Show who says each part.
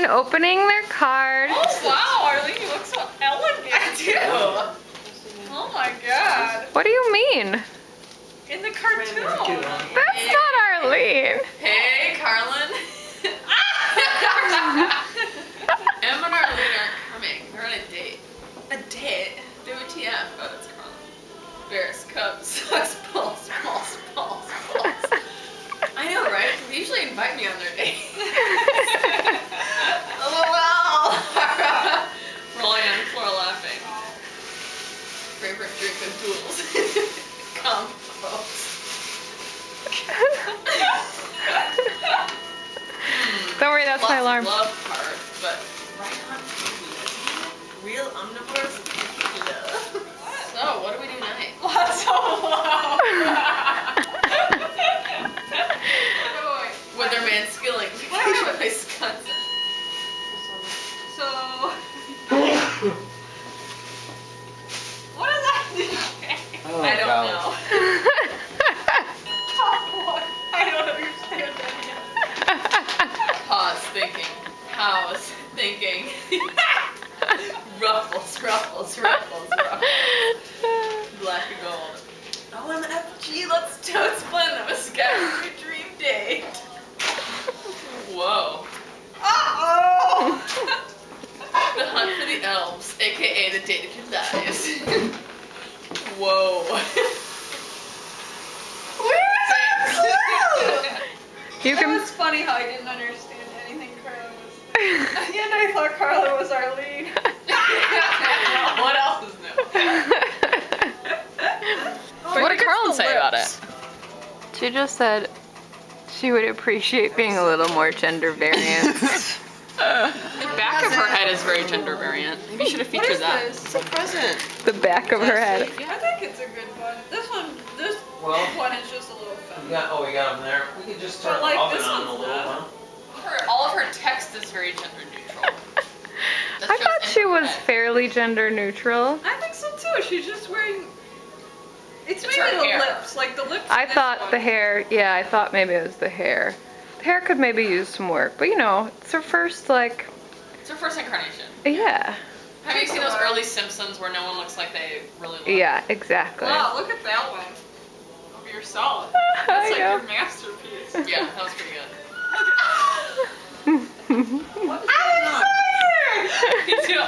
Speaker 1: Arlene opening their card.
Speaker 2: Oh wow, Arlene, you look so elegant.
Speaker 3: I do.
Speaker 2: Oh my god.
Speaker 1: What do you mean?
Speaker 2: In the cartoon.
Speaker 1: That's not Arlene.
Speaker 3: Hey, Carlin. Em and Arlene aren't coming. They're on a date. A date? WTF? Oh, that's Carlin. Bears, Cubs, Sox, Bulls, Balls, Balls, Balls. I know, right? They usually invite me on their dates. LOL. Rolling on the floor laughing. Favorite drink and tools. Compost.
Speaker 1: Don't worry, that's my alarm.
Speaker 3: Love part, but right on TV. Real omnivores. So, what do we do tonight?
Speaker 2: Lots of love.
Speaker 3: Weatherman Skilling. Wisconsin.
Speaker 2: So, what does that do?
Speaker 3: I don't know.
Speaker 2: I don't understand that yet.
Speaker 3: Pause thinking. Pause thinking. Ruffles, ruffles, ruffles, ruffles. Black and gold. Oh, and the FG, let's toast blend of a Skyward Dream date. Whoa.
Speaker 2: Uh-oh!
Speaker 3: The hunt for the elves, aka the date of your lives. Whoa.
Speaker 1: You
Speaker 2: It
Speaker 1: can.
Speaker 2: was funny how I didn't understand anything Carla was saying. At the end I thought Carla was Arlene.
Speaker 3: What else is new?
Speaker 1: What did Carlin say about it? She just said she would appreciate being a little more gender variant.
Speaker 3: The back of her head is very gender variant. Maybe you should have
Speaker 2: What
Speaker 3: featured
Speaker 2: is
Speaker 3: that.
Speaker 2: this?
Speaker 3: It's a present.
Speaker 1: The back of her head.
Speaker 2: I think it's a good one. This one is just a little fun.
Speaker 4: We got them there. We could just turn
Speaker 2: But, like,
Speaker 4: the oven
Speaker 2: this
Speaker 4: on a
Speaker 2: one's
Speaker 4: little
Speaker 2: not.
Speaker 4: one.
Speaker 3: All of her text is very gender neutral. That's
Speaker 1: I
Speaker 3: just
Speaker 1: thought
Speaker 3: in
Speaker 1: she
Speaker 3: her
Speaker 1: was
Speaker 3: head.
Speaker 1: fairly gender neutral.
Speaker 2: I think so too. She's just wearing. It's
Speaker 3: It's
Speaker 2: maybe
Speaker 3: her
Speaker 2: the
Speaker 3: hair.
Speaker 2: lips, like the lips.
Speaker 1: I
Speaker 2: in this
Speaker 1: thought
Speaker 2: one.
Speaker 1: the hair, yeah, I thought maybe it was the hair. The hair could maybe use some work, but you know, it's her first, like,
Speaker 3: It's her first incarnation.
Speaker 1: yeah.
Speaker 3: Have you seen those early Simpsons where no one looks like they really look?
Speaker 1: Yeah, exactly.
Speaker 2: Wow, look at that one. Of yourself.
Speaker 1: I
Speaker 2: That's like
Speaker 1: know.
Speaker 2: your masterpiece.
Speaker 3: Yeah, that was pretty good.
Speaker 2: I'm excited!
Speaker 3: Me too.